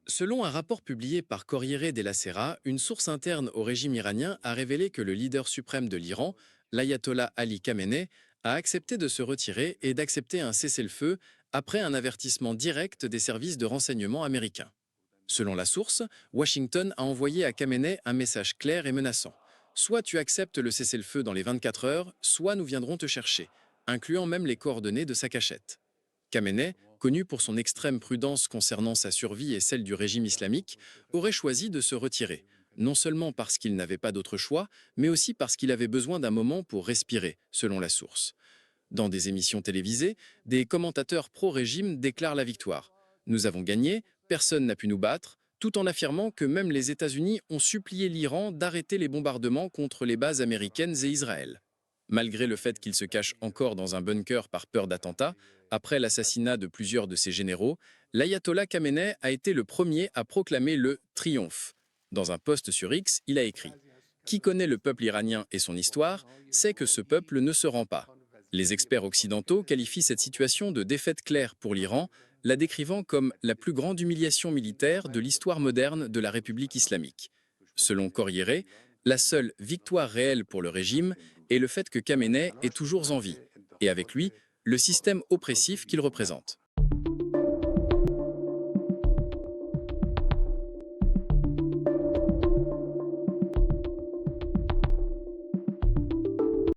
Selon un rapport publié par Corriere della Sera, une source interne au régime iranien a révélé que le leader suprême de l'Iran, l'ayatollah Ali Khamenei, a accepté de se retirer et d'accepter un cessez-le-feu après un avertissement direct des services de renseignement américains. Selon la source, Washington a envoyé à Khamenei un message clair et menaçant. Soit tu acceptes le cessez-le-feu dans les 24 heures, soit nous viendrons te chercher, incluant même les coordonnées de sa cachette. Khamenei, connu pour son extrême prudence concernant sa survie et celle du régime islamique, aurait choisi de se retirer, non seulement parce qu'il n'avait pas d'autre choix, mais aussi parce qu'il avait besoin d'un moment pour respirer, selon la source. Dans des émissions télévisées, des commentateurs pro-régime déclarent la victoire. Nous avons gagné, personne n'a pu nous battre, tout en affirmant que même les États-Unis ont supplié l'Iran d'arrêter les bombardements contre les bases américaines et Israël. Malgré le fait qu'il se cache encore dans un bunker par peur d'attentat, après l'assassinat de plusieurs de ses généraux, l'ayatollah Khamenei a été le premier à proclamer le triomphe. Dans un post sur X, il a écrit « Qui connaît le peuple iranien et son histoire sait que ce peuple ne se rend pas ». Les experts occidentaux qualifient cette situation de défaite claire pour l'Iran, la décrivant comme la plus grande humiliation militaire de l'histoire moderne de la République islamique. Selon Corriere, la seule victoire réelle pour le régime est le fait que Khamenei est toujours en vie, et avec lui, le système oppressif qu'il représente.